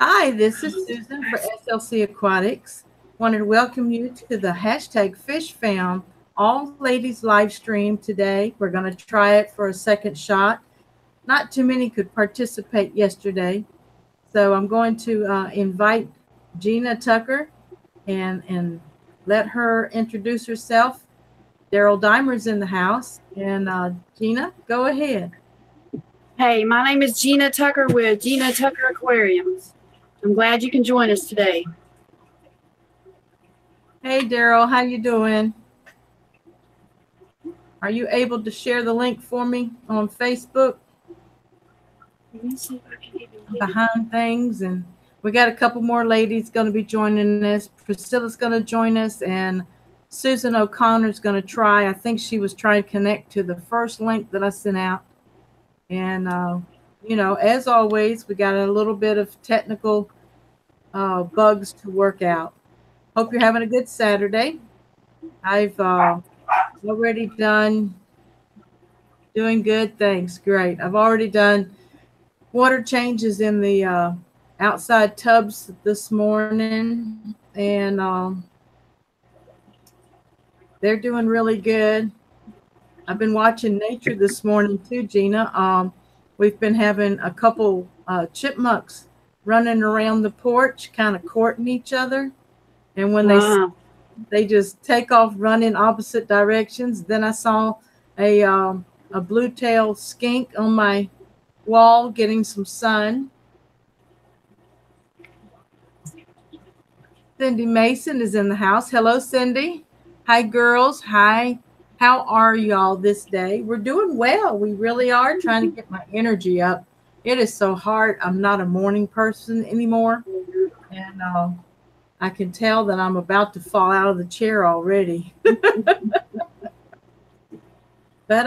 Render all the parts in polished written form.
Hi, this is Susan for SLC Aquatics. Wanted to welcome you to the hashtag Fishfam all ladies live stream today. We're going to try it for a second shot. Not too many could participate yesterday, so I'm going to invite Gina Tucker and let her introduce herself. Daryl Dimer's in the house, and Gina, go ahead. Hey, my name is Gina Tucker with Gina Tucker Aquariums. I'm glad you can join us today. Hey, Daryl, how you doing? Are you able to share the link for me on Facebook? Let me see if I can even Behind things, and we got a couple more ladies going to be joining us. Priscilla's going to join us, and Susan O'Connor's going to try. I think she was trying to connect to the first link that I sent out. And, you know, as always, we got a little bit of technical bugs to work out. Hope you're having a good Saturday. I've already done doing good. Thanks. Great. I've already done water changes in the outside tubs this morning, and they're doing really good. I've been watching nature this morning too, Gina. We've been having a couple chipmunks running around the porch, kind of courting each other. And when they just take off running opposite directions. Then I saw a blue-tailed skink on my wall getting some sun. Cindy Mason is in the house. Hello, Cindy. Hi, girls. Hi. How are y'all this day? We're doing well. We really are trying to get my energy up. It is so hard. I'm not a morning person anymore. And I can tell that I'm about to fall out of the chair already. But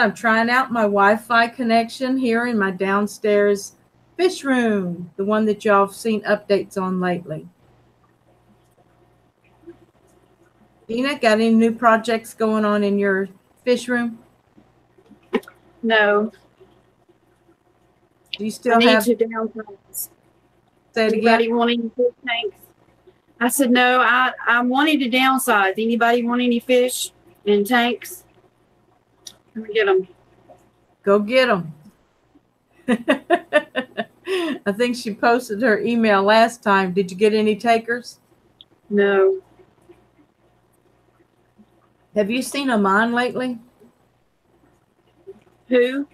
I'm trying out my Wi-Fi connection here in my downstairs fish room, the one that y'all have seen updates on lately. Dina, got any new projects going on in your fish room? No. Do you still have to downsize? Say it Anybody again? want any fish tanks? I said no. I'm wanting to downsize. Anybody want any fish and tanks? Let me get them. Go get them. I think she posted her email last time. Did you get any takers? No. Have you seen Amon lately? Who?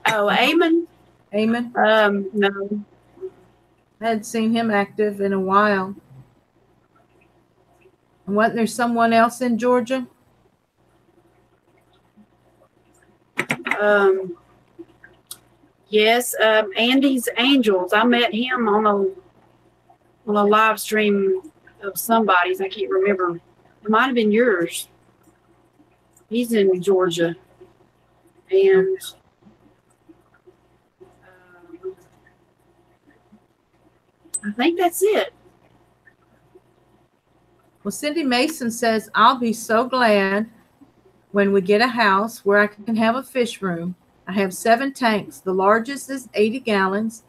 Oh, Eamon? Eamon? No. I hadn't seen him active in a while. And wasn't there someone else in Georgia? Yes, Andy's Angels. I met him on a live stream of somebody's. I can't remember. It might have been yours. He's in Georgia. And I think that's it. Well, Cindy Mason says, I'll be so glad when we get a house where I can have a fish room. I have 7 tanks. The largest is 80 gallons,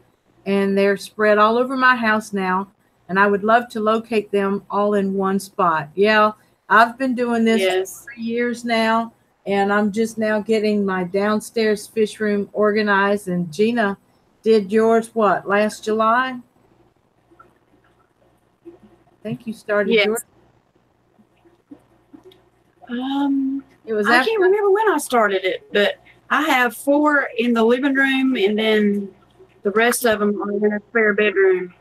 and they're spread all over my house now, and I would love to locate them all in one spot. Yeah, I've been doing this for 3 years now, and I'm just now getting my downstairs fish room organized, and Gina did yours, what, last July? I think you started yours. It was I can't remember when I started it, but I have 4 in the living room, and then the rest of them are in a spare bedroom.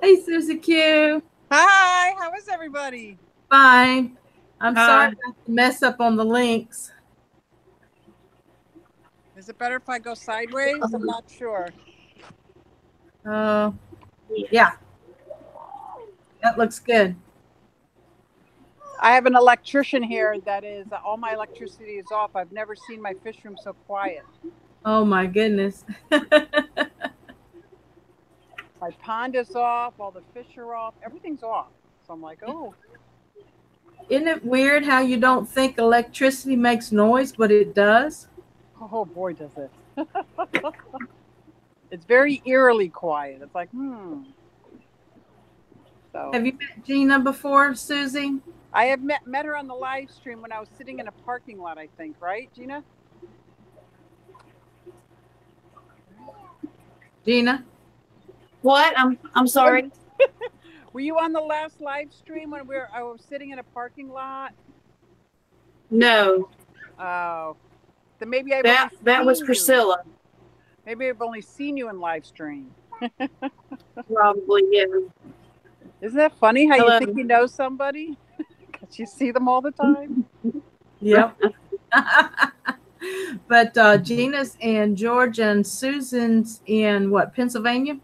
Hey, Susie Q. Hi, how is everybody? Fine. I'm sorry not to mess up on the links. Is it better if I go sideways? I'm not sure. Yeah. That looks good. I have an electrician here that is, all my electricity is off. I've never seen my fish room so quiet. Oh my goodness. My pond is off, all the fish are off, everything's off. So I'm like, oh. Isn't it weird how you don't think electricity makes noise, but it does? Oh boy, does it. It's very eerily quiet. It's like, So Have you met Gina before, Susie? I have met her on the live stream when I was sitting in a parking lot, I think, right, Gina? Gina? What? I'm sorry. Were you on the last live stream when I was sitting in a parking lot? No, Oh, then maybe that was Priscilla. Maybe I've only seen you in live stream. Probably, yeah. Isn't that funny how Hello. you think you know somebody because you see them all the time? Yep. But Gina's in Georgia and Susan's in what, Pennsylvania?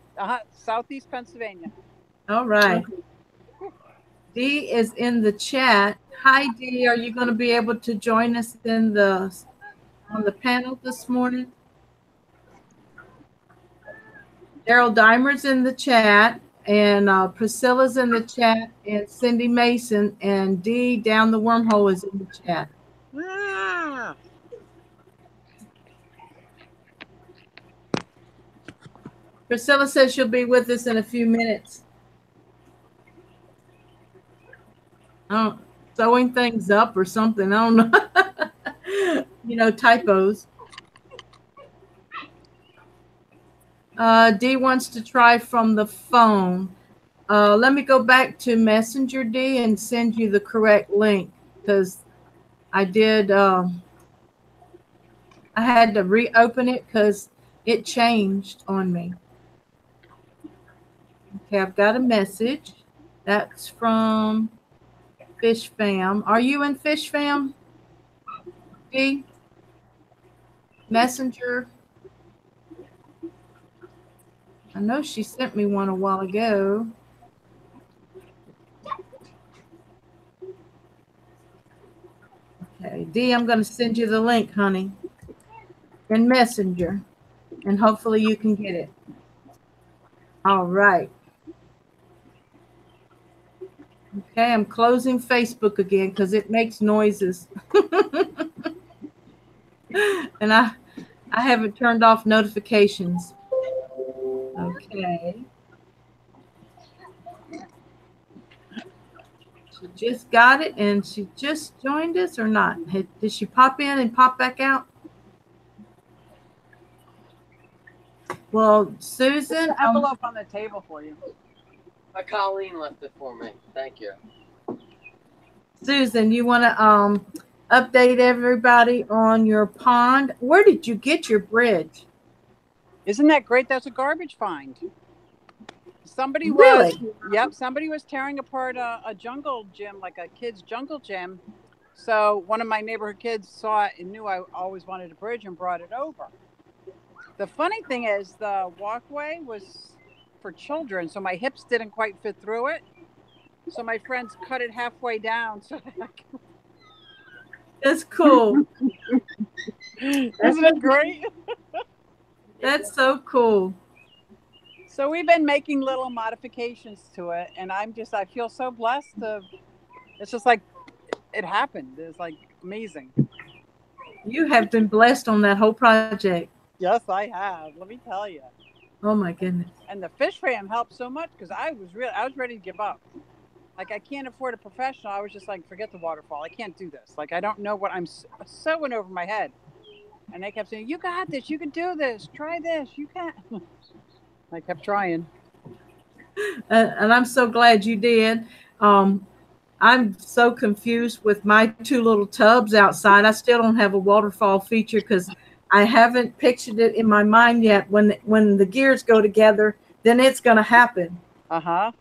Southeast Pennsylvania. All right. Dee is in the chat. Hi, Dee. Are you going to be able to join us on the panel this morning? Daryl Dimer's in the chat, and Priscilla's in the chat, and Cindy Mason, and Dee down the wormhole is in the chat. Ah. Priscilla says she'll be with us in a few minutes. Oh, sewing things up or something. I don't know. You know, typos. Dee wants to try from the phone. Let me go back to Messenger, Dee, and send you the correct link because I did. I had to reopen it because it changed on me. Okay, I've got a message. That's from Fishfam. Are you in Fishfam, Dee? Messenger? I know she sent me one a while ago. Okay, Dee, I'm going to send you the link, honey, in Messenger, and hopefully you can get it. All right. Okay, I'm closing Facebook again because it makes noises. And I haven't turned off notifications. Okay. She just got it and she just joined us or not? Did she pop in and pop back out? Well, Susan, Envelope on the table for you. Colleen left it for me. Thank you. Susan, you want to update everybody on your pond? Where did you get your bridge? Isn't that great? That's a garbage find. Somebody was tearing apart a jungle gym, like a kid's jungle gym. So one of my neighborhood kids saw it and knew I always wanted a bridge and brought it over. The funny thing is the walkway was for children, so my hips didn't quite fit through it. So my friends cut it halfway down. So That's cool. Isn't it great? That's so cool. So we've been making little modifications to it, and I feel so blessed it's just like it happened. It's like amazing. You have been blessed on that whole project. Yes, I have. Let me tell you. Oh my goodness. And the Fishfam helped so much because I was ready to give up. Like, I can't afford a professional. I was just like, forget the waterfall. I can't do this. Like, I don't know what I'm sewing over my head. And they kept saying, you got this. You can do this. Try this. You can. I kept trying. And I'm so glad you did. I'm so confused with my two little tubs outside. I still don't have a waterfall feature because I haven't pictured it in my mind yet. When the gears go together, then it's going to happen. Uh-huh.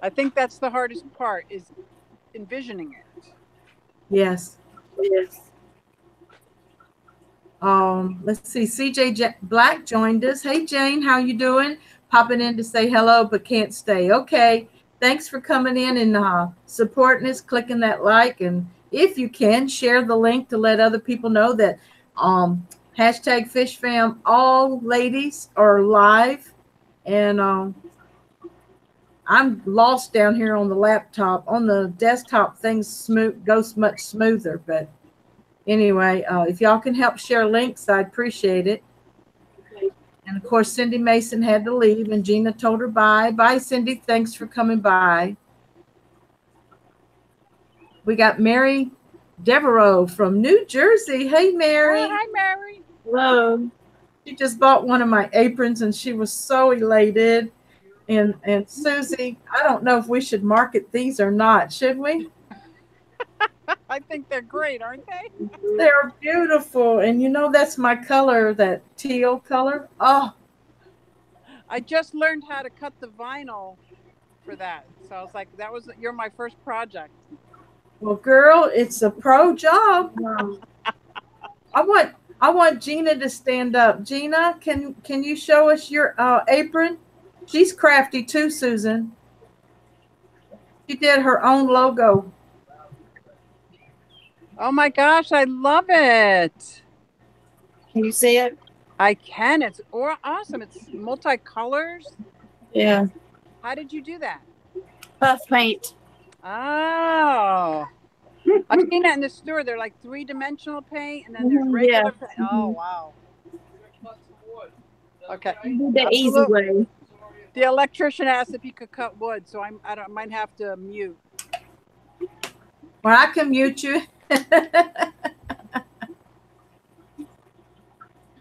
I think that's the hardest part is envisioning it. Yes. Yes. Let's see. CJ Black joined us. Hey, Jane, how you doing? Popping in to say hello, but can't stay. Okay. Thanks for coming in and supporting us, clicking that like. And if you can, share the link to let other people know that hashtag Fishfam, all ladies are live. And I'm lost down here on the laptop. On the desktop, things go much smoother. But anyway, if y'all can help share links, I'd appreciate it. Okay. And of course, Cindy Mason had to leave, and Gina told her bye. Bye, Cindy. Thanks for coming by. We got Mary Devereaux from New Jersey. Hey, Mary. Oh, hi, Mary. Hello. She just bought one of my aprons, and she was so elated. And Susie, I don't know if we should market these or not. Should we? I think they're great, aren't they? They're beautiful. And you know, that's my color, that teal color. Oh, I just learned how to cut the vinyl for that. So I was like, you're my first project. well, girl, it's a pro job. Wow. I want Gina to stand up. Gina, can you show us your apron? She's crafty too, Susan. She did her own logo. Oh my gosh, I love it. Can you see it? I can. It's awesome. It's multicolors. Yeah. How did you do that? Puff paint. Oh. I've seen that in the store. They're like 3-dimensional paint, and then there's regular paint. Oh, wow. Okay. The easy way. The electrician asked if he could cut wood, so I might have to mute. Well, I can mute you.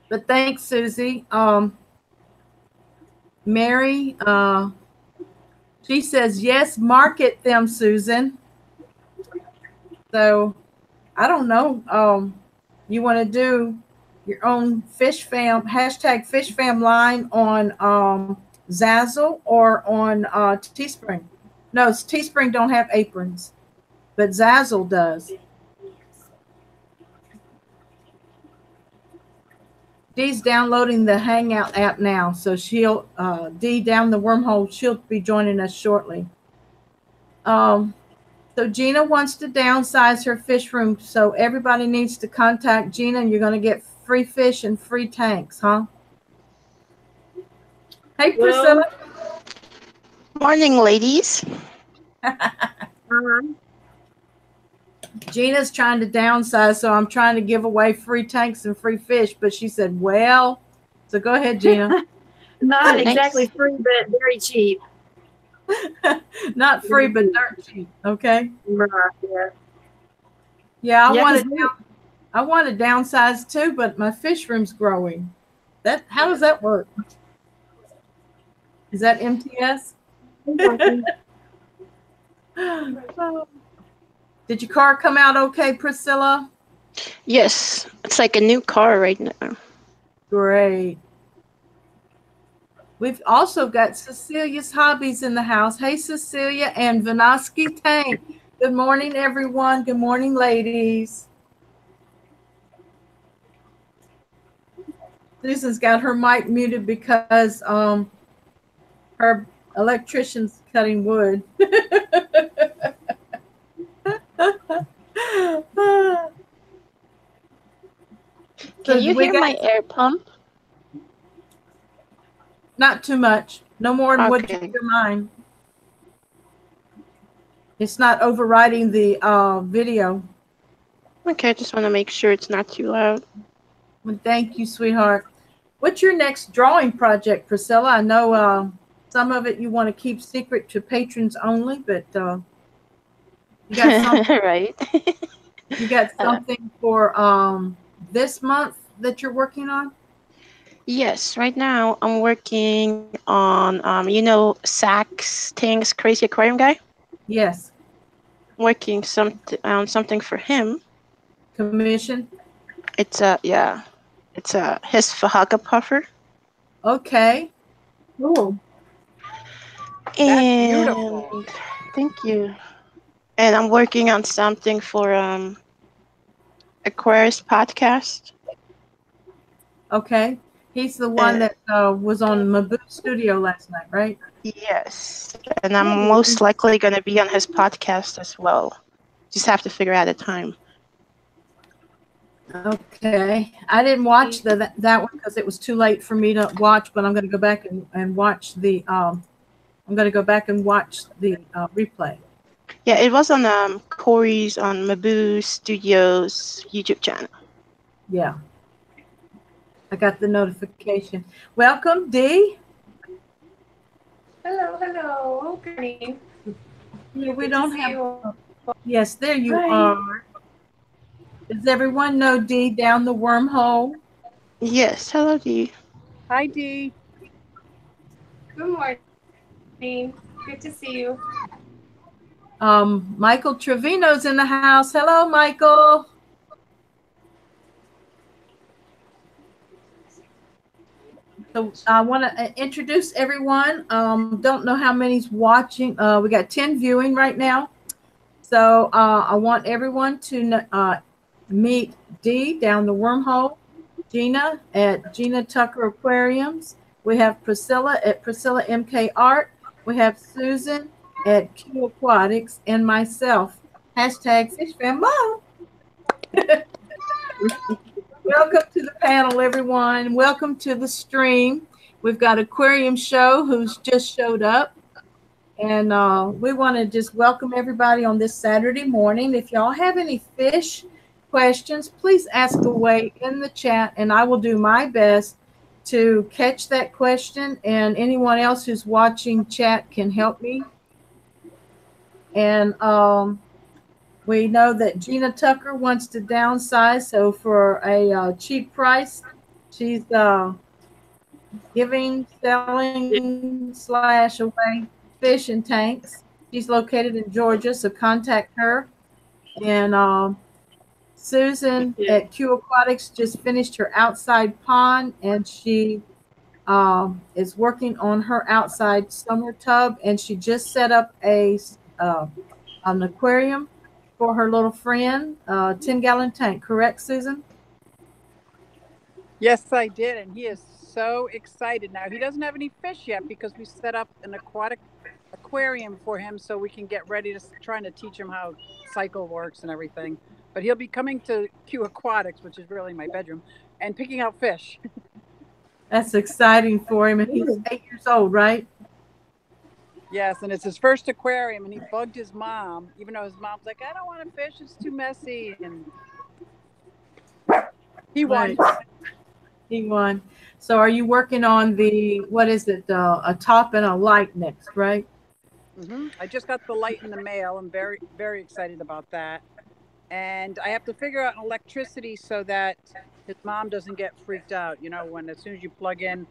But thanks, Susie. Mary, she says, yes, market them, Susan. So I don't know. You want to do your own Fishfam, #Fishfam line on Zazzle or on Teespring? No, Teespring don't have aprons, but Zazzle does. Dee's downloading the Hangout app now, so she'll Dee down the wormhole. She'll be joining us shortly. So Gina wants to downsize her fish room, so everybody needs to contact Gina, and you're going to get free fish and free tanks, huh? Hey, Priscilla. Morning, ladies. Gina's trying to downsize, so I'm trying to give away free tanks and free fish, but she said, well, so go ahead, Gina. Not exactly free, but very cheap. Not free, but dirt cheap. Okay. Right, yeah. Yeah, I Yeah, want to downsize too, but my fish room's growing. How does that work? Is that MTS? Did your car come out okay, Priscilla? Yes, it's like a new car right now. Great. We've also got Cecilia's Hobbies in the house. Hey, Cecilia and Vinoski Tank. Good morning, everyone. Good morning, ladies. Susan's got her mic muted because her electrician's cutting wood. Can you hear my air pump? Not too much. No more than what you Okay. hear mine. It's not overriding the video. Okay, I just want to make sure it's not too loud. Well, thank you, sweetheart. What's your next drawing project, Priscilla? I know some of it you want to keep secret to patrons only, but you got something, Right. you got something for this month that you're working on? Yes, right now I'm working on, you know, Sax Things Crazy Aquarium Guy. Yes. Working something for him. Commission? It's his Fahaga puffer. Okay. Cool. And beautiful. thank you. And I'm working on something for Aquarius podcast. Okay. He's the one that was on Mabu Studio last night, right? Yes, and I'm most likely going to be on his podcast as well. Just have to figure out a time. Okay. I didn't watch that one because it was too late for me to watch, but I'm going to go back and watch the replay. Yeah, it was on Corey's on Mabu Studios YouTube channel. Yeah. I got the notification. Welcome, Dee. Hello, hello. Good morning. Yeah, we Good don't to see have. you. Yes, there you Hi. are. Does everyone know Dee down the wormhole? Yes, hello Dee. Hi, Dee. Good morning. Good to see you. Michael Trevino's in the house. Hello, Michael. So I want to introduce everyone. Don't know how many's watching. We got 10 viewing right now. So I want everyone to meet Dee down the wormhole, Gina at Gina Tucker Aquariums. We have Priscilla at Priscilla Mk Art. We have Susan at QueAquatics and myself. Hashtag Fishfam Mom. Welcome to the panel, everyone. Welcome to the stream. We've got Aquarium Show who's just showed up. And we want to just welcome everybody on this Saturday morning. If y'all have any fish questions, please ask away in the chat, and I will do my best to catch that question. And anyone else who's watching chat can help me. And we know that Gina Tucker wants to downsize, so for a cheap price, she's giving, selling, / away fish and tanks. She's located in Georgia, so contact her. And Susan at QueAquatics just finished her outside pond, and she is working on her outside summer tub, and she just set up an aquarium for her little friend, 10-gallon tank. Correct, Susan? Yes, I did. And he is so excited now. He doesn't have any fish yet because we set up an aquarium for him so we can get ready to trying to teach him how cycle works and everything. But he'll be coming to QueAquatics, which is really my bedroom, and picking out fish. That's exciting for him. And he's 8 years old, right? Yes, and it's his first aquarium, and he bugged his mom, even though his mom's like, I don't want to fish, it's too messy. And he won. Right. He won. So are you working on what is it, a top and a light next, right? Mm-hmm. I just got the light in the mail. I'm very, very excited about that. And I have to figure out electricity so that his mom doesn't get freaked out, when as soon as you plug in,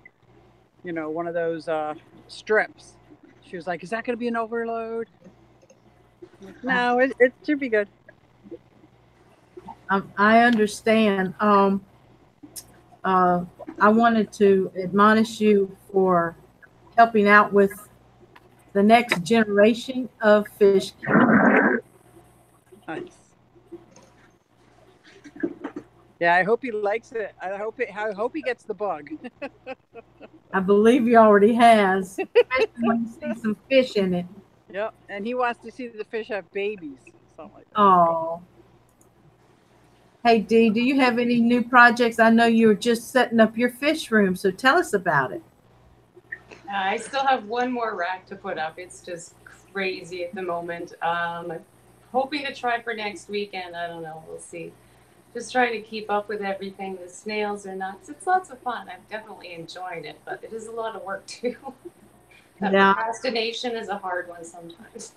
one of those strips. She was like, is that going to be an overload? Like, no, it should be good. I understand. I wanted to admonish you for helping out with the next generation of fish keepers. Nice. Yeah, I hope he likes it. I hope he gets the bug. I believe he already has, especially when you see some fish in it. Yep, and he wants to see the fish have babies, something like that. Oh. Hey, Dee, do you have any new projects? I know you were just setting up your fish room, so tell us about it. I still have one more rack to put up. It's just crazy at the moment. I'm hoping to try for next weekend. I don't know. We'll see. Just trying to keep up with everything. The snails are nuts. It's lots of fun. I'm definitely enjoying it, but it is a lot of work too. That procrastination is a hard one sometimes.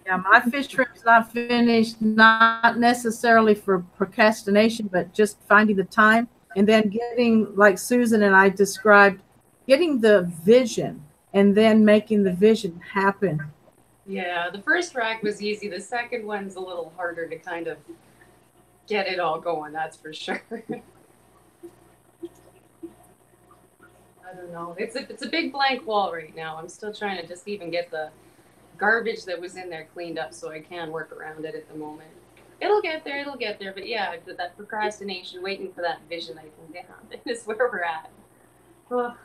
Yeah, my fish room's not finished, not necessarily for procrastination, but just finding the time and then getting, like Susan and I described, getting the vision and then making the vision happen. Yeah, the first rack was easy. The second one's a little harder to kind of get it all going, that's for sure. I don't know. It's a big blank wall right now. I'm still trying to just even get the garbage that was in there cleaned up so I can work around it at the moment. It'll get there, but yeah, that procrastination, waiting for that vision, I think, to happen is where we're at. Oh,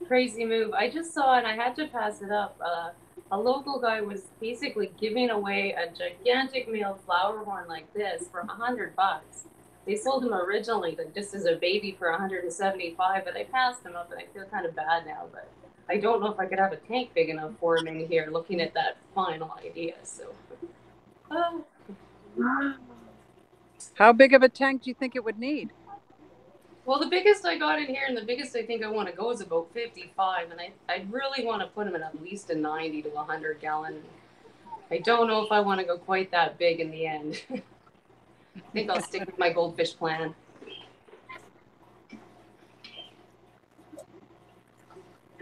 crazy move. I just saw, and I had to pass it up, a local guy was basically giving away a gigantic male flower horn like this for $100. They sold him originally just as a baby for $175, but I passed him up and I feel kind of bad now, but I don't know if I could have a tank big enough for him in here looking at that final idea. So, How big of a tank do you think it would need? Well, the biggest I got in here and the biggest I think I want to go is about 55. And I really want to put them in at least a 90 to 100 gallon. I don't know if I want to go quite that big in the end. I think I'll stick with my goldfish plan.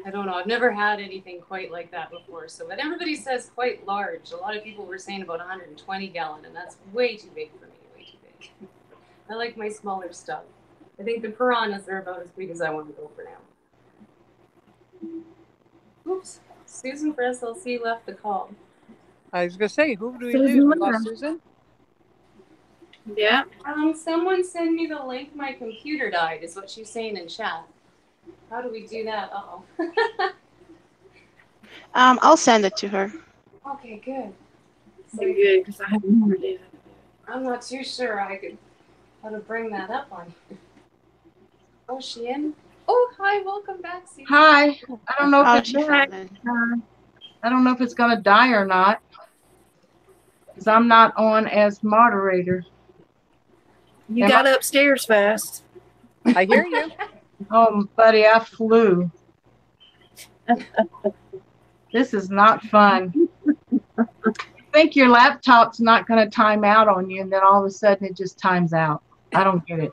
I don't know. I've never had anything quite like that before. So, but everybody says quite large. A lot of people were saying about 120 gallon, and that's way too big for me. Way too big. I like my smaller stuff. I think the piranhas are about as big as I want to go for now. Oops. Susan for SLC left the call. I was gonna say, who do we Susan do? Lynn. Susan? Yeah. Someone send me the link. My computer died, is what she's saying in chat. How do we do that? Uh-oh. I'll send it to her. Okay, good. So Good, because I have no idea. I'm not too sure I could how to bring that up on here. Oh, is she in? Oh, hi, welcome back, Susan. Hi. I don't know Oh, if it's she found it. I don't know if it's gonna die or not, because I'm not on as moderator. You got upstairs fast. I hear you. Oh, buddy, I flew. This is not fun. You think your laptop's not going to time out on you, and then all of a sudden it just times out. I don't get it.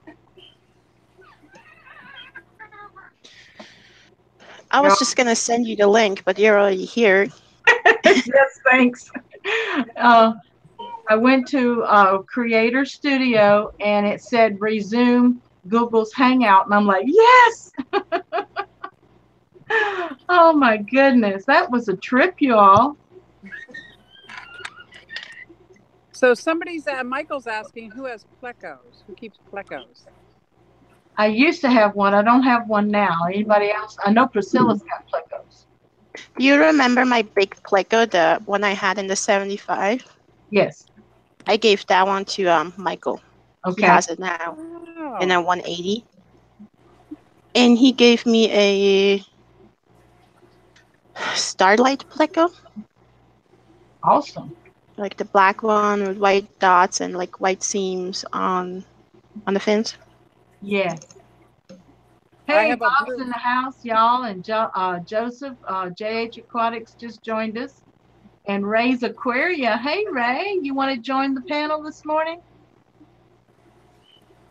I was just gonna send you the link, but you're already here. Yes, thanks. I went to Creator Studio, and it said resume Google's Hangout, and I'm like, yes! Oh my goodness, that was a trip, you all. So somebody's Michael's asking who has plecos, who keeps plecos. I used to have one. I don't have one now. Anybody else? I know Priscilla's got plecos. Do you remember my big pleco, the one I had in the 75? Yes. I gave that one to Michael. Okay. He has it now Oh. in a 180. And he gave me a Starlight pleco, Awesome. like the black one with white dots and like white seams on the fins. Yes. I Hey, have a Bob's blue- in the house, y'all, and Joseph, JH Aquatics just joined us, and Ray's Aquaria. Hey, Ray, you want to join the panel this morning?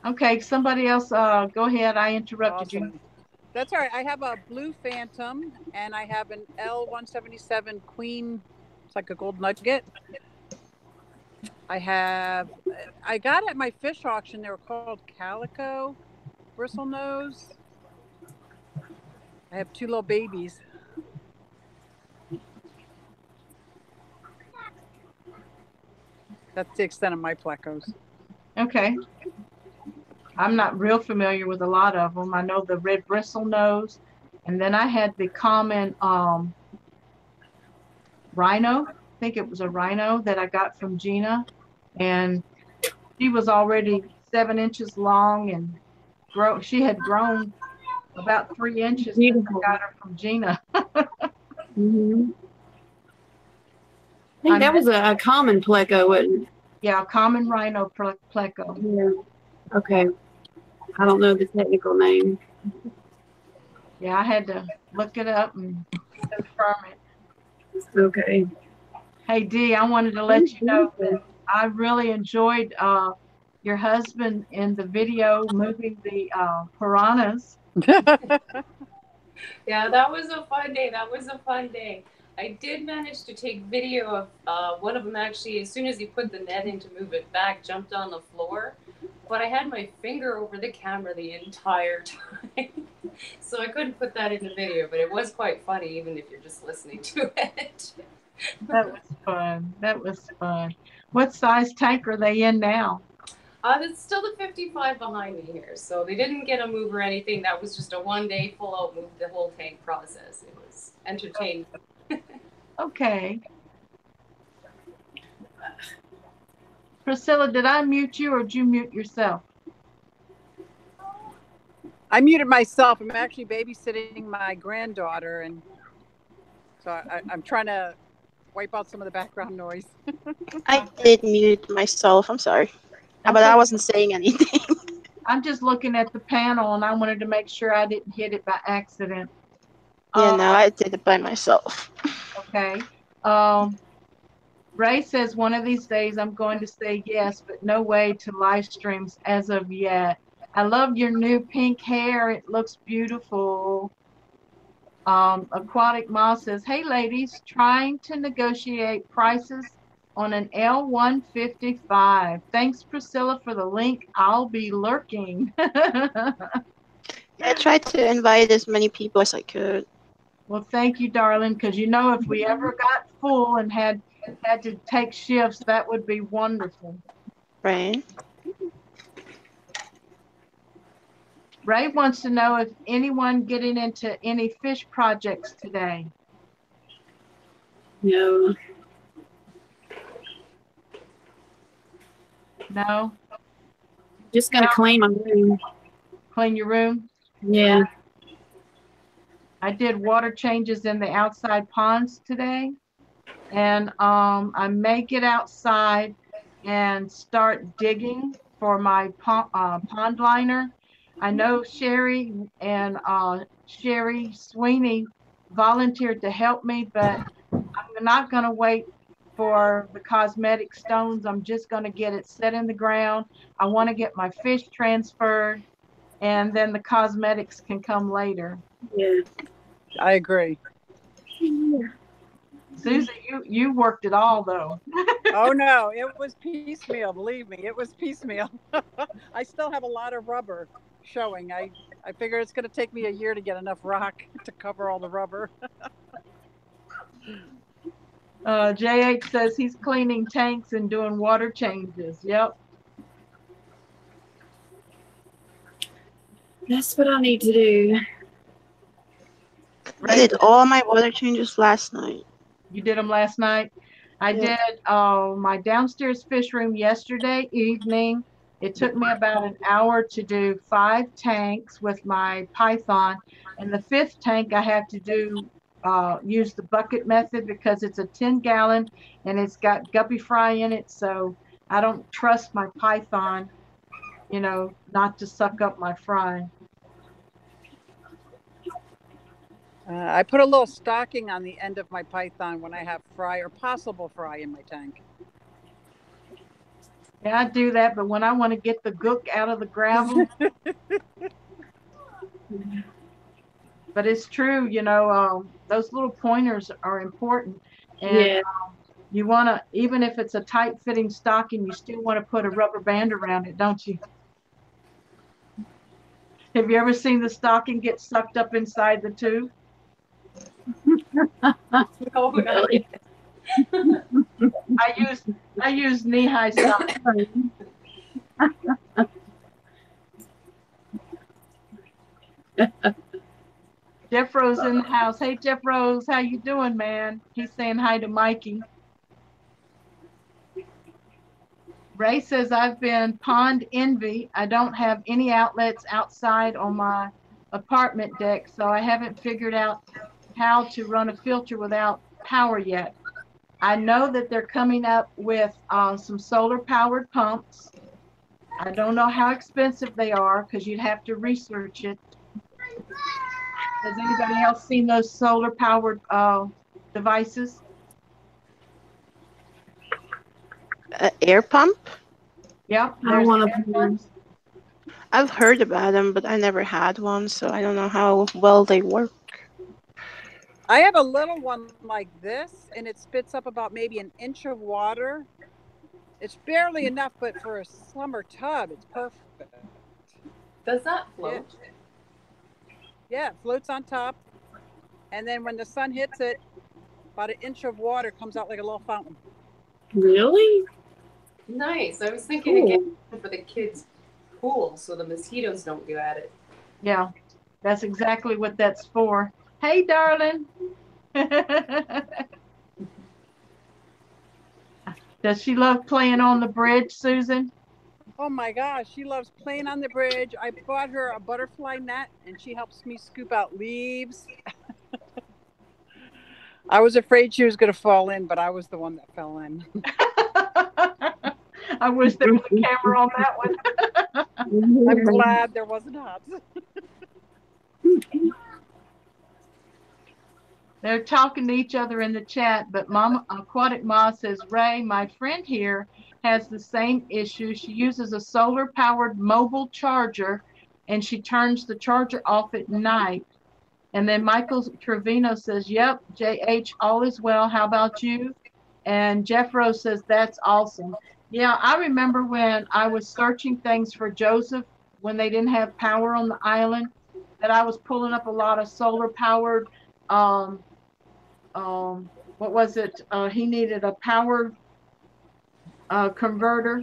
Okay, somebody else, go ahead. I interrupted you. Awesome. That's all right. I have a blue Phantom, and I have an L177 Queen. It's like a gold nugget. I got at my fish auction. They were called Calico bristlenose. I have two little babies. That's the extent of my plecos. Okay. I'm not real familiar with a lot of them. I know the red bristlenose, and then I had the common rhino. I think it was a rhino that I got from Gina, and she was already 7 inches long and she had grown about 3 inches since I got her from Gina. Mm-hmm. I think that was a common pleco, wasn't it? Yeah, common rhino pleco. Yeah. Okay. I don't know the technical name. Yeah, I had to look it up and confirm it. Okay. Hey, Dee, I wanted to let you know that I really enjoyed your husband in the video moving the piranhas. Yeah, that was a fun day. That was a fun day. I did manage to take video of one of them actually, as soon as he put the net in to move it back, jumped on the floor. But I had my finger over the camera the entire time. So I couldn't put that in the video, but it was quite funny, even if you're just listening to it. That was fun. That was fun. What size tank are they in now? It's still the 55 behind me here. So they didn't get a move or anything. That was just a 1 day full out move, the whole tank process. It was entertaining. Okay. Priscilla, did I mute you or did you mute yourself? I muted myself. I'm actually babysitting my granddaughter, and so I'm trying to wipe out some of the background noise. I did mute myself. I'm sorry, but I wasn't saying anything. I'm just looking at the panel, and I wanted to make sure I didn't hit it by accident. Yeah, no, I did it by myself. Okay. Ray says one of these days I'm going to say yes, but no way to live streams as of yet. I love your new pink hair. It looks beautiful. Aquatic Moss says, hey ladies, trying to negotiate prices on an L155. Thanks, Priscilla, for the link. I'll be lurking. I tried to invite as many people as I could. Well, thank you, darling, because you know if we ever got full and had to take shifts, that would be wonderful. Right. Ray wants to know if anyone getting into any fish projects today. No. No? Just gonna clean my room. Clean your room? Yeah. I did water changes in the outside ponds today. And I may get outside and start digging for my pond liner. I know Sherry and Sherry Sweeney volunteered to help me, but I'm not going to wait for the cosmetic stones. I'm just going to get it set in the ground. I want to get my fish transferred, and then the cosmetics can come later. Yeah. I agree. Susan, you worked it all though. Oh no, it was piecemeal. Believe me, it was piecemeal. I still have a lot of rubber showing. I figure it's going to take me a year to get enough rock to cover all the rubber. JH says he's cleaning tanks and doing water changes. Yep. That's what I need to do. I did all my water changes last night. You did them last night? I did my downstairs fish room yesterday evening. It took me about an hour to do 5 tanks with my Python. And the 5th tank I have to do use the bucket method because it's a 10-gallon and it's got guppy fry in it. So I don't trust my Python, you know, not to suck up my fry. I put a little stocking on the end of my Python when I have fry or possible fry in my tank. Yeah, I do that, but when I want to get the gook out of the gravel. But it's true, you know, those little pointers are important. And you want to, even if it's a tight fitting stocking, you still want to put a rubber band around it, don't you? Have you ever seen the stocking get sucked up inside the tube? Oh, really? I use knee-high stocking. Jeff Rose in the house. Hey, Jeff Rose, how you doing, man? He's saying hi to Mikey. Ray says, I've been pond envy. I don't have any outlets outside on my apartment deck, so I haven't figured out how to run a filter without power yet. I know that they're coming up with some solar-powered pumps. I don't know how expensive they are because you'd have to research it. Has anybody else seen those solar-powered devices? Air pump? Yep. I want to. I've heard about them, but I never had one, so I don't know how well they work. I have a little one like this, and it spits up about maybe an inch of water. It's barely enough, but for a summer tub, it's perfect. Does that float? Yeah, it floats on top, and then when the sun hits it, about an inch of water comes out like a little fountain. Really? Nice. I was thinking again for the kids' pool so the mosquitoes don't get at it. Yeah, that's exactly what that's for. Hey, darling. Does she love playing on the bridge, Susan? Oh my gosh, she loves playing on the bridge. I bought her a butterfly net, and she helps me scoop out leaves. I was afraid she was going to fall in, but I was the one that fell in. I wish there was a camera on that one. I'm glad there wasn't hops. They're talking to each other in the chat, but Mama Aquatic Ma says, Ray, my friend here has the same issue. She uses a solar-powered mobile charger, and she turns the charger off at night. And then Michael Trevino says, yep, JH, all is well. How about you? And Jeff Rose says, that's awesome. Yeah, I remember when I was searching things for Joseph when they didn't have power on the island, that I was pulling up a lot of solar-powered what was it? He needed a power converter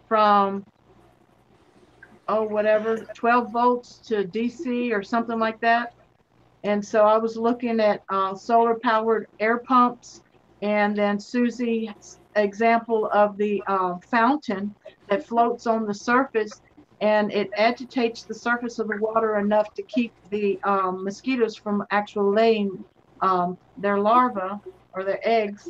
from, whatever, 12 volts to DC or something like that. And so I was looking at solar powered air pumps, and then Susie's example of the fountain that floats on the surface, and it agitates the surface of the water enough to keep the mosquitoes from actually laying their larvae or their eggs.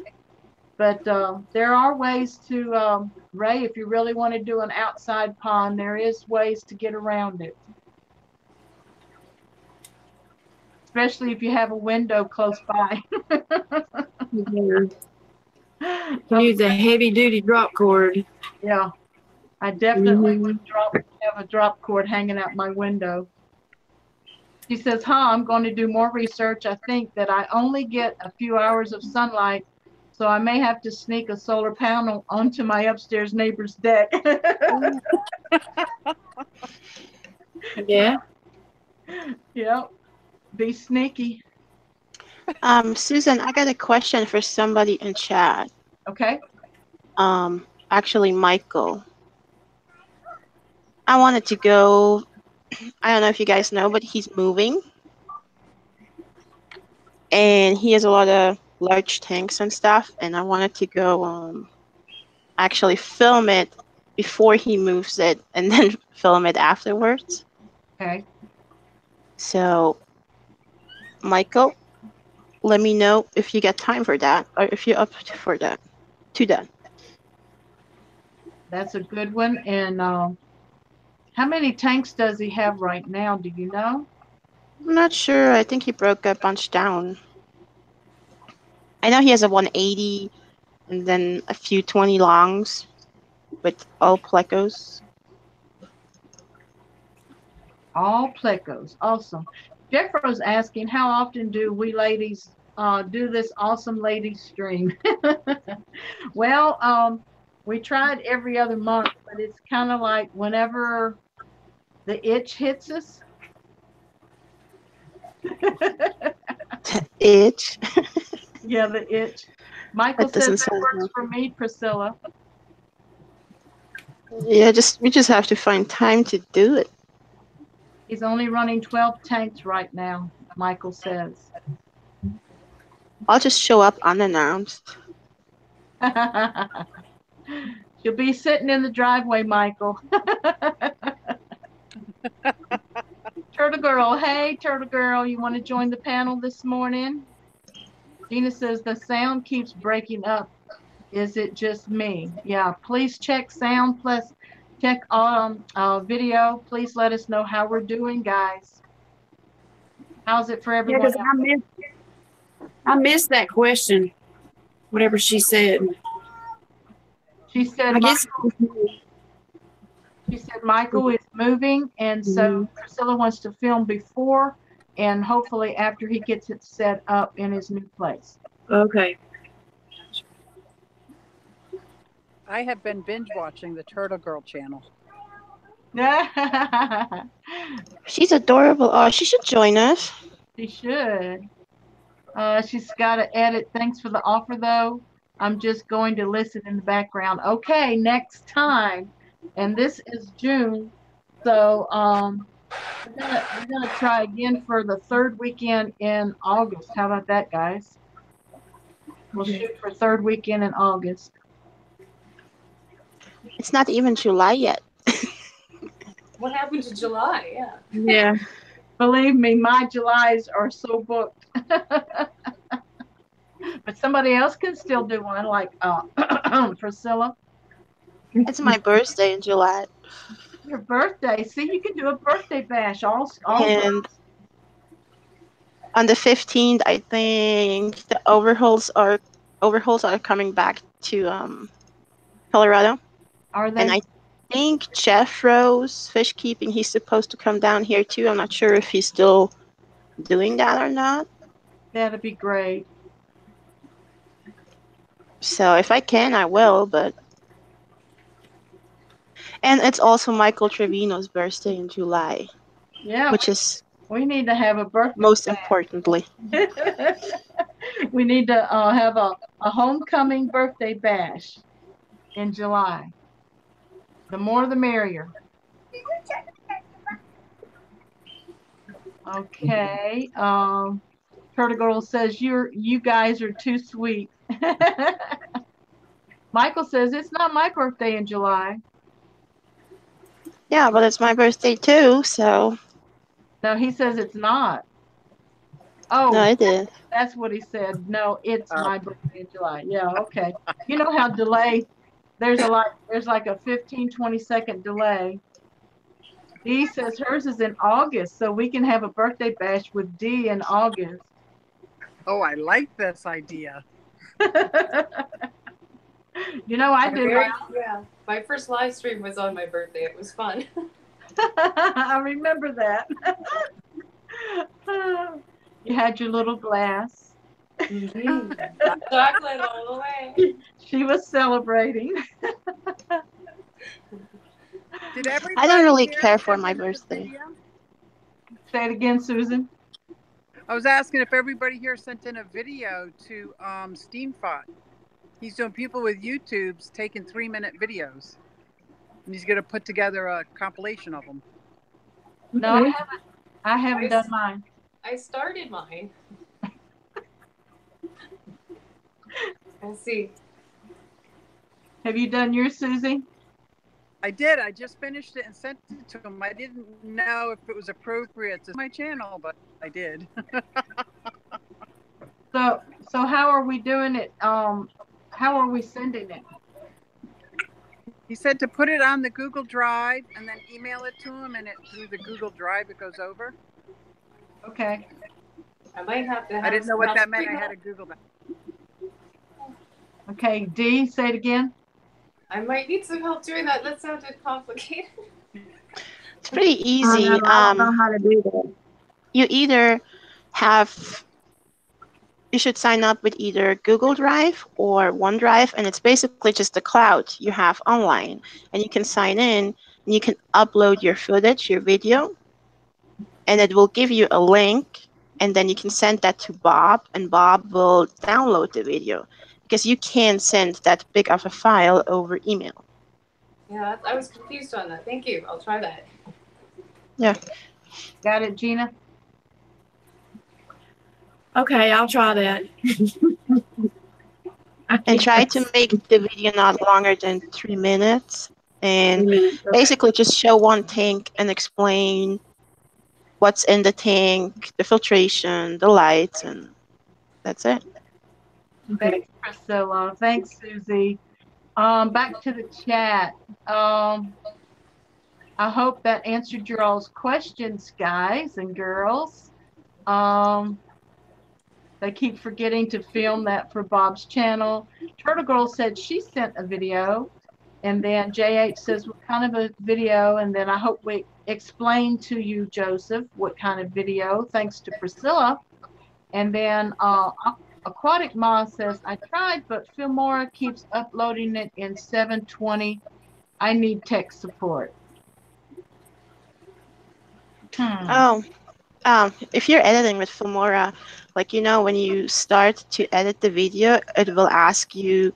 But there are ways to, Ray, if you really want to do an outside pond, there is ways to get around it. Especially if you have a window close by. You can use a heavy duty drop cord. Yeah, I definitely would have a drop cord hanging out my window. She says, I'm going to do more research. I think that I only get a few hours of sunlight, so I may have to sneak a solar panel onto my upstairs neighbor's deck. Yeah. Yep. Be sneaky. Susan, I got a question for somebody in chat. Okay. Actually, Michael. I wanted to go. I don't know if you guys know, but he's moving, and he has a lot of large tanks and stuff. And I wanted to go actually film it before he moves it, and then film it afterwards. Okay. So, Michael, let me know if you get time for that, or if you're up for that. To that. That's a good one. And how many tanks does he have right now? Do you know? I'm not sure. I think he broke a bunch down. I know he has a 180 and then a few 20 longs with all plecos. All plecos. Awesome. Jeffro's asking, how often do we ladies do this awesome ladies stream? Well, we tried every other month, but it's kind of like whenever the itch hits us. Itch. Yeah, the itch. Michael That says doesn't that sound works good. for me, Priscilla. Yeah, we just have to find time to do it. He's only running 12 tanks right now, Michael says. I'll just show up unannounced. She'll be sitting in the driveway, Michael. Turtle Girl, hey, Turtle Girl, you want to join the panel this morning? Gina says the sound keeps breaking up. Is it just me? Yeah, please check sound, plus check video. Please let us know how we're doing, guys. How's it for everyone? Yeah, because I missed that question. Whatever she said. She said, I guess. She said Michael is moving, and so Priscilla wants to film before and hopefully after he gets it set up in his new place. Okay. I have been binge watching the Turtle Girl channel. She's adorable. Oh, she should join us. She should. She's got to edit. Thanks for the offer, though. I'm just going to listen in the background. Okay, next time. And this is June. So we're gonna try again for the third weekend in August. How about that, guys? We'll shoot for third weekend in August. It's not even July yet. What happened to July? Yeah. Yeah. Believe me, my Julys are so booked. But somebody else can still do one, like Priscilla. It's my birthday in July. Your birthday. See, you can do a birthday bash. All And on the 15th, I think the overhauls are coming back to Colorado. are And they? I think Jeff Rose Fish Keeping, he's supposed to come down here too. I'm not sure if he's still doing that or not. That'd be great. So if I can, I will. And it's also Michael Trevino's birthday in July, Yeah, which is we need to have a birthday. most importantly. We need to have a homecoming birthday bash in July. The more the merrier. Okay. Turtle Girl says you guys are too sweet. Michael says it's not my birthday in July. Yeah, but it's my birthday too, so. No, he says it's not. Oh, No, it is. that's what he said. No, it's my birthday in July. Yeah, okay. You know how there's like a 15-20 second delay. Dee says hers is in August, so we can have a birthday bash with Dee in August. Oh, I like this idea. You know, I did. My first live stream was on my birthday. It was fun. I remember that. You had your little glass. Mm-hmm. Chocolate all the way. She was celebrating. Did everybody I don't really here care for send my in a birthday. video? Say it again, Susan. I was asking if everybody here sent in a video to Steamfot. He's doing people with YouTubes taking 3-minute videos. And he's going to put together a compilation of them. No, I haven't done mine. I started mine. We'll see. Have you done yours, Susie? I did. I just finished it and sent it to him. I didn't know if it was appropriate to my channel, but I did. So how are we doing it? How are we sending it? He said to put it on the Google Drive and then email it to him, and through the Google Drive it goes over. Okay. I might have to. I didn't know what that meant. I had to Google that. Okay, Dee, say it again. I might need some help doing that. That sounded complicated. It's pretty easy. I don't know how to do that. You either you should sign up with either Google Drive or OneDrive, and it's basically just a cloud you have online. And you can sign in, and you can upload your footage, your video, and it will give you a link, and then you can send that to Bob, and Bob will download the video, because you can't send that big of a file over email. Yeah, I was confused on that. Thank you. I'll try that. Yeah. Got it, Gina? Okay, I'll try that. And try to make the video not longer than 3 minutes. And basically just show one tank and explain what's in the tank, the filtration, the lights, and that's it. Thanks, Priscilla. Thanks, Susie. Back to the chat. I hope that answered your all's questions, guys and girls. They keep forgetting to film that for Bob's channel. Turtle Girl said she sent a video. And then JH says, what kind of a video? And then I hope we explain to you, Joseph, what kind of video, thanks to Priscilla. And then Aquatic Ma says, I tried, but Filmora keeps uploading it in 720. I need tech support. If you're editing with Filmora, like, when you start to edit the video, it will ask you,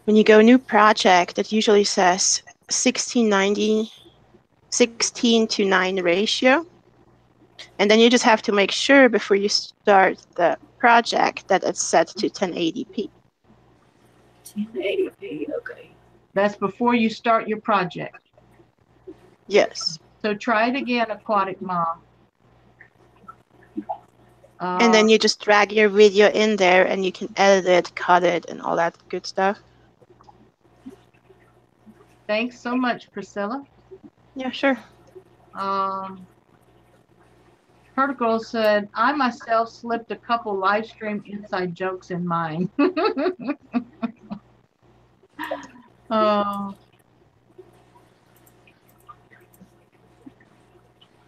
when you go new project, it usually says 16:9 ratio. And then you just have to make sure before you start the project that it's set to 1080p. 1080p, okay. That's before you start your project. Yes. So try it again, Aquatic Ma. And then you just drag your video in there and you can edit it, cut it, and all that good stuff. Thanks so much, Priscilla. Yeah, sure. Her girl said, I myself slipped a couple live stream inside jokes in mine. uh,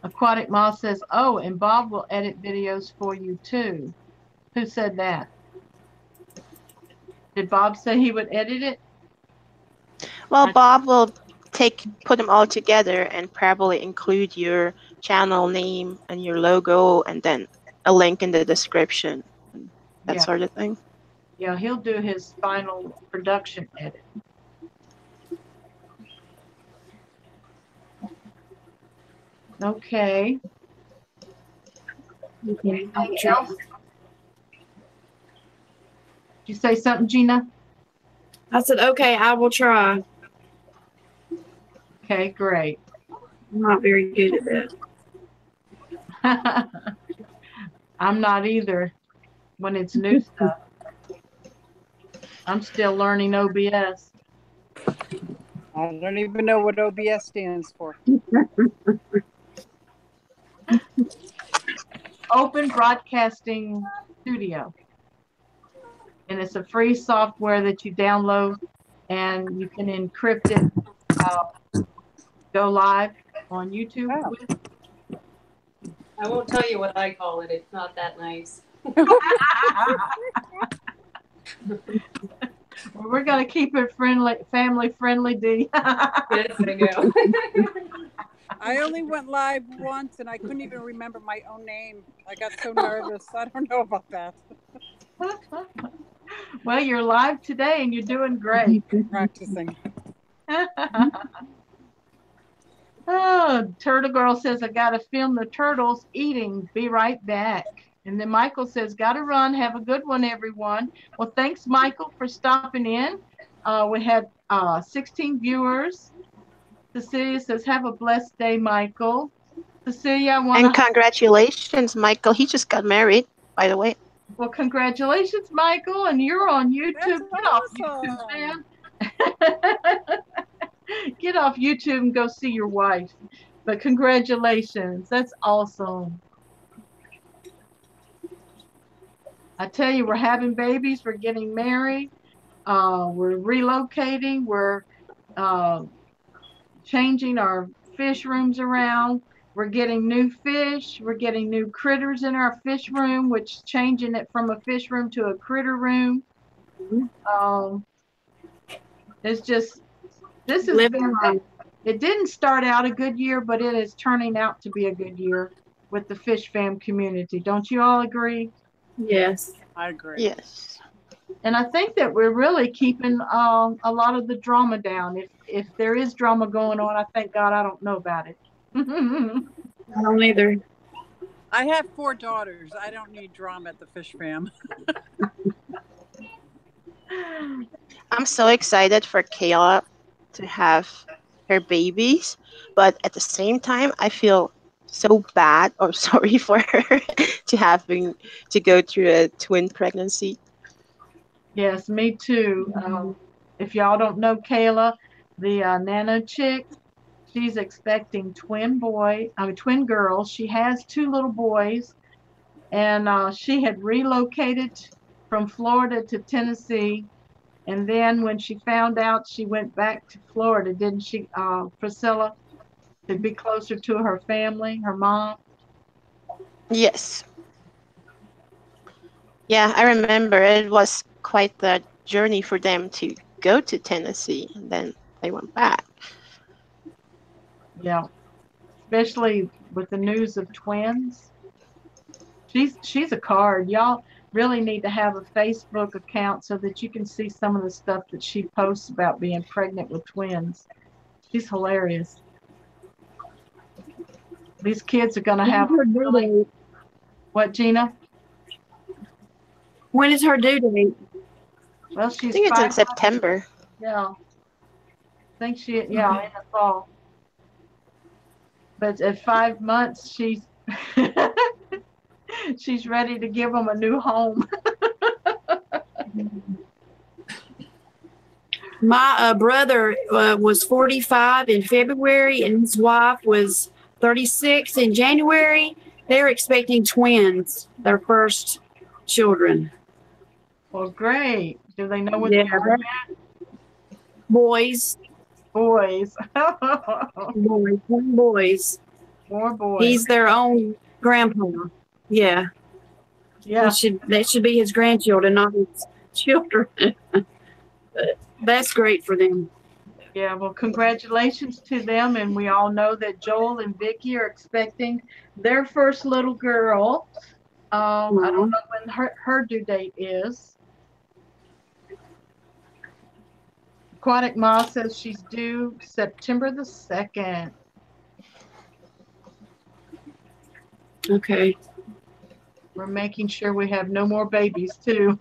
Aquatic Moss says, oh, and Bob will edit videos for you too. Who said that? Did Bob say he would edit it? Well, Bob will put them all together and probably include your channel name and your logo and then a link in the description, that sort of thing. Yeah, he'll do his final production edit. Okay. Okay. Anything else? Did you say something, Gina? I said, okay, I will try. Okay, great. I'm not very good at that. I'm not either when it's new stuff. I'm still learning OBS. I don't even know what OBS stands for. Open Broadcasting Studio. And it's a free software that you download and you can encrypt it, go live on YouTube. Oh. I won't tell you what I call it. It's not that nice. Well, we're going to keep it friendly, family friendly, Dee. Yes, I know. I only went live once and I couldn't even remember my own name. I got so nervous. I don't know about that. Well, you're live today and you're doing great. Practicing. Oh, Turtle Girl says, I got to film the turtles eating. Be right back. And then Michael says, got to run. Have a good one, everyone. Well, thanks, Michael, for stopping in. We had 16 viewers. Cecilia says, have a blessed day, Michael. Cecilia, I want to... And congratulations, Michael. He just got married, by the way. Well, congratulations, Michael. And you're on YouTube. Get off YouTube, man. Get off YouTube and go see your wife. But congratulations. That's awesome. I tell you, we're having babies. We're getting married. We're relocating. We're changing our fish rooms around. We're getting new fish. We're getting new critters in our fish room, which is changing it from a fish room to a critter room. It's just, this is, it didn't start out a good year, but it is turning out to be a good year with the Fishfam community. Don't you all agree? Yes. I agree. Yes. And I think that we're really keeping a lot of the drama down. If there is drama going on, I thank God I don't know about it. I don't either. I have 4 daughters. I don't need drama at the Fish Fam. I'm so excited for Kayla to have her babies, but at the same time, I feel so bad or sorry for her to go through a twin pregnancy. Yes, me too. If y'all don't know Kayla, the nano chick, she's expecting twin girls. She has 2 little boys, and she had relocated from Florida to Tennessee. And then when she found out, she went back to Florida, didn't she, Priscilla, to be closer to her family, her mom? Yes. Yeah, I remember it was quite the journey for them to go to Tennessee, and then they went back. Yeah, especially with the news of twins. She's a card. Y'all really need to have a Facebook account so that you can see some of the stuff that she posts about being pregnant with twins. She's hilarious. These kids are going to have... What, Gina? When is her due date? Well, she's... I think it's in September. Yeah. I think in the fall. But at 5 months, she's she's ready to give them a new home. My brother was 45 in February, and his wife was 36 in January. They're expecting twins, their first children. Well, great. Do they know what Yeah, they are yet? boys. Boys. Boys. Boys. More boys. He's their own grandpa. Yeah. Yeah. That should be his grandchildren, not his children. But that's great for them. Yeah, well, congratulations to them. And we all know that Joel and Vicky are expecting their first little girl. I don't know when her due date is. Aquatic Ma says she's due September the 2nd. Okay. We're making sure we have no more babies, too.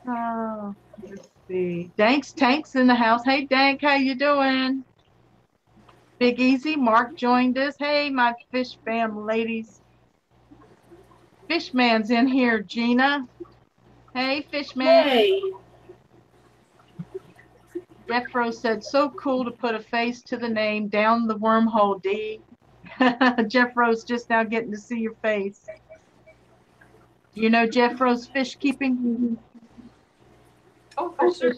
Oh, let's see. Tank's in the house. Hey, Dank, how you doing? Big Easy, Mark joined us. Hey, my fish fam ladies. Fishman's in here, Gina. Hey, Fishman. Hey. Jeffro said, so cool to put a face to the name down the wormhole, D. Jeffro's just now getting to see your face. Do you know Jeffro's fish keeping? Oh, for sure.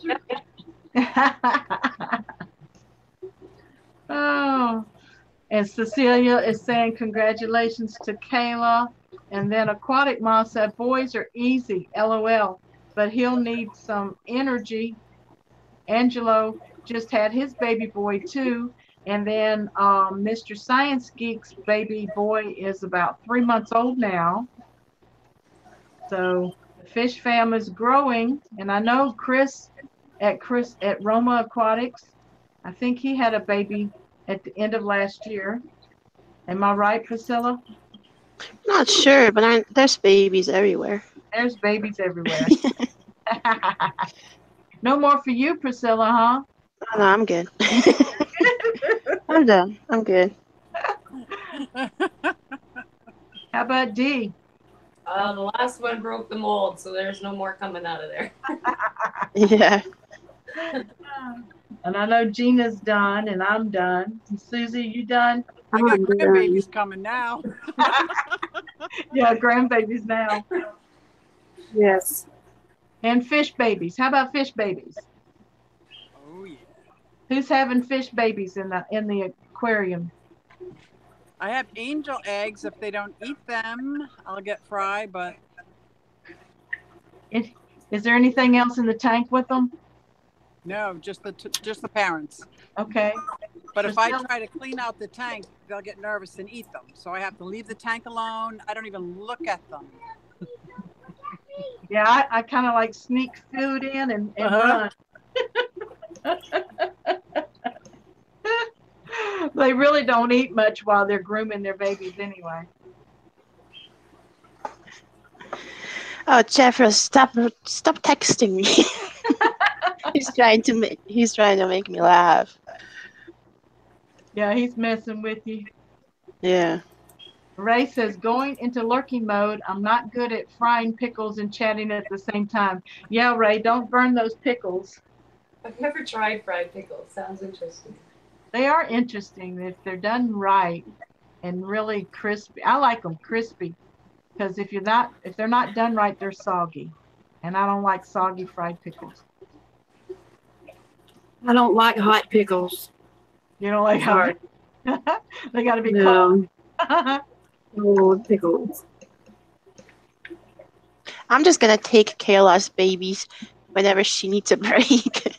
Oh, and Cecilia is saying congratulations to Kayla. And then Aquatic Mom said, boys are easy, LOL, but he'll need some energy. Angelo just had his baby boy too. And then Mr. Science Geek's baby boy is about 3 months old now. So the fish fam is growing. And I know Chris at Roma Aquatics, I think he had a baby at the end of last year. Am I right, Priscilla? Not sure, but there's babies everywhere. There's babies everywhere. No more for you, Priscilla, huh? No, I'm good. I'm done. I'm good. How about D? The last one broke the mold, so there's no more coming out of there. Yeah. And I know Gina's done, and I'm done. And Susie, you done? I got grandbabies coming now. Yeah, grandbabies now. Yes. And fish babies. How about fish babies? Oh yeah. Who's having fish babies in the aquarium? I have angel eggs. If they don't eat them, I'll get fry. But Is there anything else in the tank with them? no, just the parents. Okay. But if I try to clean out the tank, they'll get nervous and eat them. So I have to leave the tank alone. I don't even look at them. Yeah, I kind of like sneak food in and run. They really don't eat much while they're grooming their babies anyway. Oh, Jeffrey, stop texting me. He's trying to make me laugh. Yeah, he's messing with you. Yeah. Ray says, going into lurking mode, I'm not good at frying pickles and chatting at the same time. Yeah, Ray, don't burn those pickles. I've never tried fried pickles. Sounds interesting. They are interesting if they're done right and really crispy. I like them crispy because if they're not done right, they're soggy. And I don't like soggy fried pickles. I don't like hot pickles. You don't like Sorry. They got to be No. cold. Oh, pickles. I'm just gonna take Kayla's babies whenever she needs a break.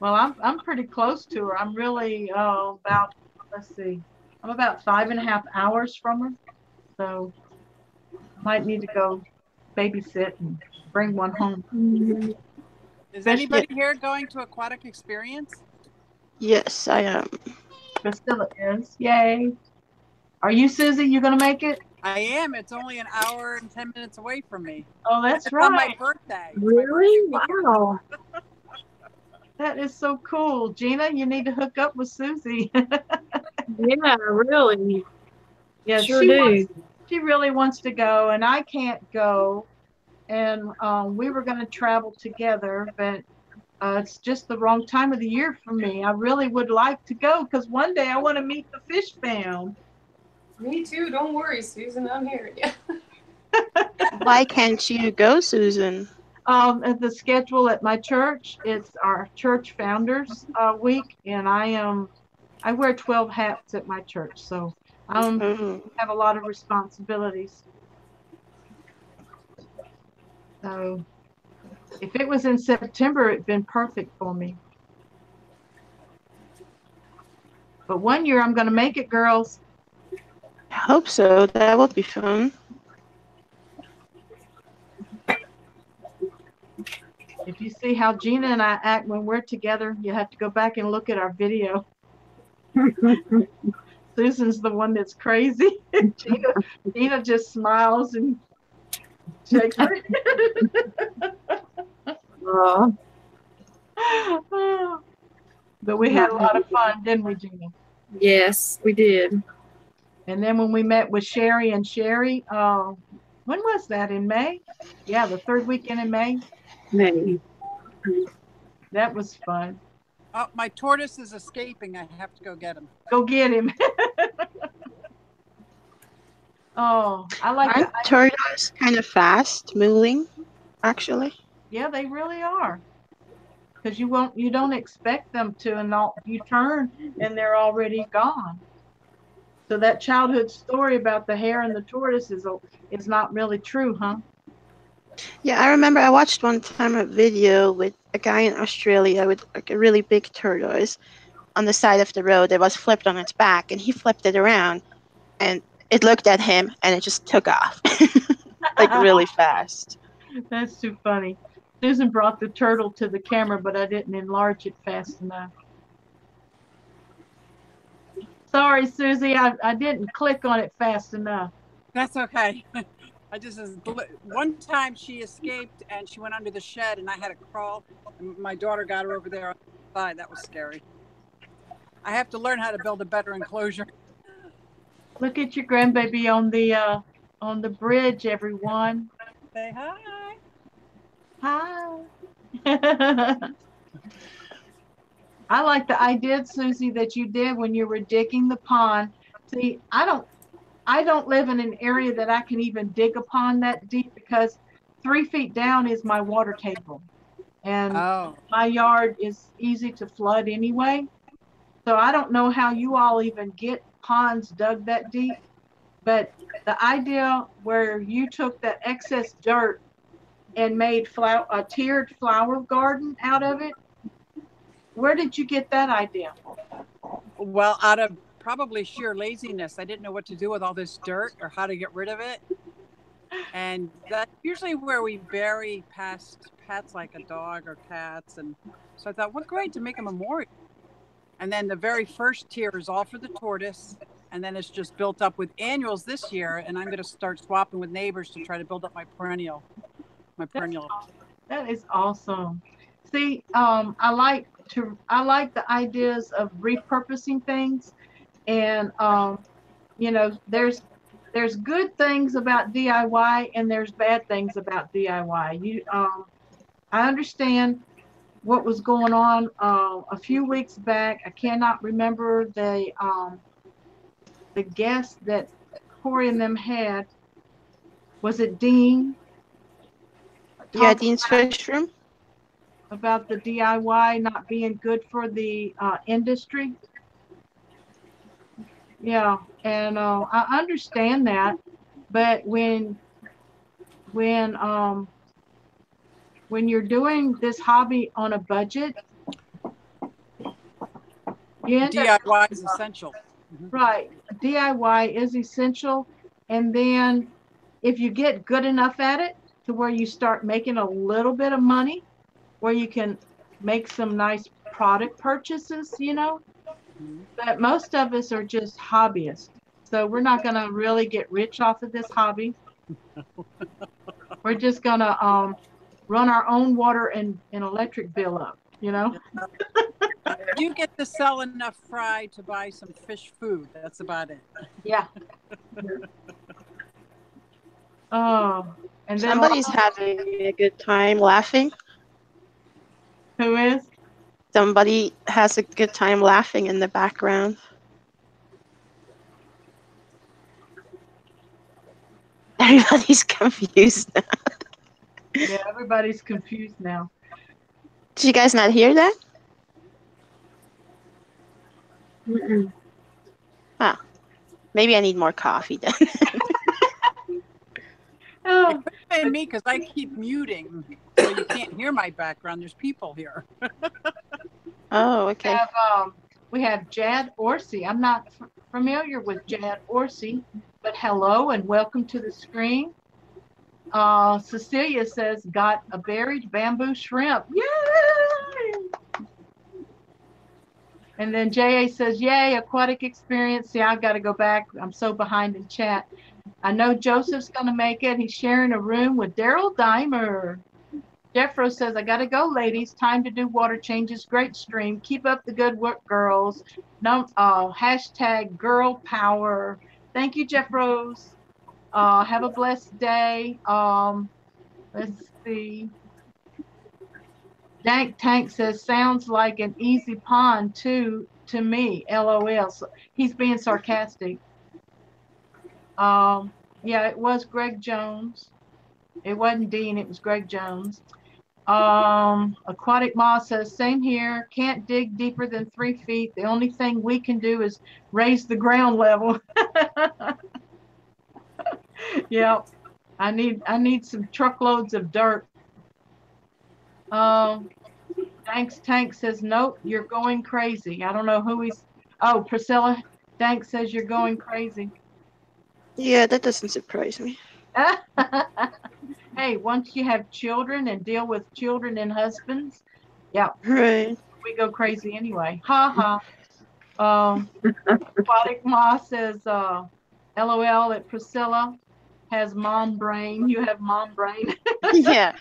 Well, I'm pretty close to her. I'm really about, let's see, I'm about 5.5 hours from her. So I might need to go babysit and bring one home. Mm-hmm. Is anybody here going to Aquatic Experience? Yes, I am. Priscilla is. Yay. Are you, Susie? You going to make it? I am. It's only an hour and 10 minutes away from me. Oh, that's It's right. on my birthday. It's my Really? birthday weekend. Wow. That is so cool. Gina, you need to hook up with Susie. Yeah, really. Yeah, Sure do. she really wants to go, and I can't go and we were going to travel together, but it's just the wrong time of the year for me. I really would like to go because one day I want to meet the Fishfam. Me too. Don't worry, Susan. I'm here. Yeah. Why can't you go, Susan? At the schedule at my church, it's our church founders week, and I wear 12 hats at my church, so I have a lot of responsibilities. So if it was in September, it'd been perfect for me. But one year I'm going to make it, girls. I hope so. That would be fun. If you see how Gina and I act when we're together, you have to go back and look at our video. Susan's the one that's crazy. Gina just smiles and shakes her head. But we had a lot of fun, didn't we, Gina? Yes, we did. And then when we met with Sherry and Sherry, when was that? In May? Yeah, the third weekend in May. Maybe. That was fun. Oh, my tortoise is escaping. I have to go get him. Go get him. Oh, I like Aren't tortoises kind of fast moving, actually? Yeah, they really are. Because you don't expect them to, and you turn and they're already gone. So that childhood story about the hare and the tortoise is not really true, huh? Yeah, I remember I watched one time a video with a guy in Australia with like a really big tortoise on the side of the road that was flipped on its back, and he flipped it around and it looked at him and it just took off like really fast. That's too funny. Susan brought the turtle to the camera, but I didn't enlarge it fast enough. Sorry, Susie, I didn't click on it fast enough. That's okay. One time she escaped and she went under the shed and I had to crawl. And my daughter got her over there on the side. That was scary. I have to learn how to build a better enclosure. Look at your grandbaby on the bridge, everyone. Say hi. Hi. I like the idea, Susie, that you did when you were digging the pond. See, I don't live in an area that I can even dig a pond that deep because 3 feet down is my water table. And my yard is easy to flood anyway. So I don't know how you all even get ponds dug that deep. But the idea where you took that excess dirt and made a tiered flower garden out of it, where did you get that idea? Well, out of probably sheer laziness. I didn't know what to do with all this dirt or how to get rid of it. And that's usually where we bury past pets like a dog or cats. And so I thought, what great to make a memorial. And then the very first tier is all for the tortoise. And then it's just built up with annuals this year. And I'm going to start swapping with neighbors to try to build up my perennial. That is awesome. See, I like the ideas of repurposing things. And, you know, there's good things about DIY and there's bad things about DIY. I understand what was going on a few weeks back. I cannot remember the guest that Corey and them had. Was it Dean? Yeah, Dean's Fishfam. About the DIY not being good for the industry. Yeah, and I understand that, but when you're doing this hobby on a budget, DIY is essential. Right, DIY is essential, and then if you get good enough at it to where you start making a little bit of money, where you can make some nice product purchases, you know. But most of us are just hobbyists. So we're not going to really get rich off of this hobby. We're just going to run our own water and electric bill up, you know. You get to sell enough fry to buy some fish food. That's about it. Yeah. Oh, And then Somebody's having a good time laughing. who is? Somebody has a good time laughing in the background. Everybody's confused. Yeah, everybody's confused now. Did you guys not hear that? Mm-mm. Maybe I need more coffee then. Oh, It could have been me because I keep muting, so you can't hear my background. There's people here. Oh, okay. we have Jad Orsi. I'm not familiar with Jad Orsi, but hello and welcome to the screen. Cecilia says, got a buried bamboo shrimp. Yay! And then JA says, yay, aquatic experience. See, I've got to go back. I'm so behind in chat. I know Joseph's going to make it. He's sharing a room with Daryl Dimer. Jeffro says, I got to go, ladies. Time to do water changes. Great stream. Keep up the good work, girls. No, hashtag girl power. Thank you, Jeffros. Have a blessed day. Let's see. Dank Tank says, sounds like an easy pond too to me. LOL. So he's being sarcastic. Yeah, it was Greg Jones. It wasn't Dean, it was Greg Jones. Aquatic Ma says, same here. Can't dig deeper than 3 feet. The only thing we can do is raise the ground level. Yeah, I need some truckloads of dirt. Thanks Tank says, nope, you're going crazy. I don't know who he's. Oh, Priscilla Tank says you're going crazy. Yeah, that doesn't surprise me. Hey, once you have children and deal with children and husbands, yeah, Right. we go crazy anyway. Ha ha. Aquatic Ma says, LOL at Priscilla has mom brain. You have mom brain. Yeah.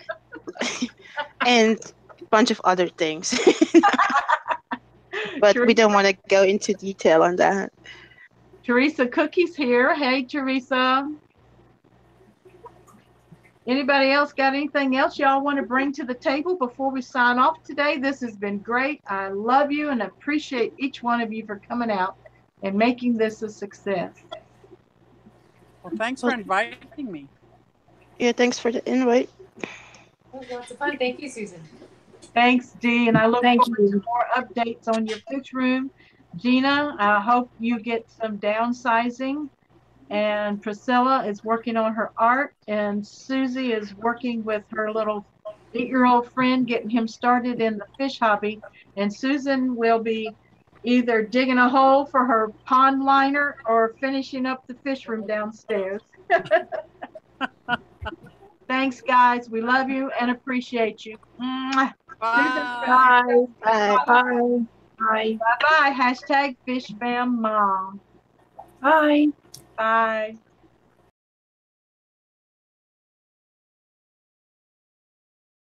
And a bunch of other things. But we don't want to go into detail on that. Teresa Cookie's here. Hey, Teresa. Anybody else got anything else y'all want to bring to the table before we sign off today? This has been great. I love you and appreciate each one of you for coming out and making this a success. Well, thanks for inviting me. Yeah, thanks for the invite. It was lots of fun. Thank you, Susan. Thanks, Dee, and I look Thank forward you. to more updates on your fish room. Gina, I hope you get some downsizing. And Priscilla is working on her art, and Susie is working with her little 8-year-old friend, getting him started in the fish hobby. And Susan will be either digging a hole for her pond liner or finishing up the fish room downstairs. Thanks, guys. We love you and appreciate you. Mwah. Bye. Bye. Bye. Bye. Bye. Bye-bye. Hashtag Fishfam Mom. Bye. Bye.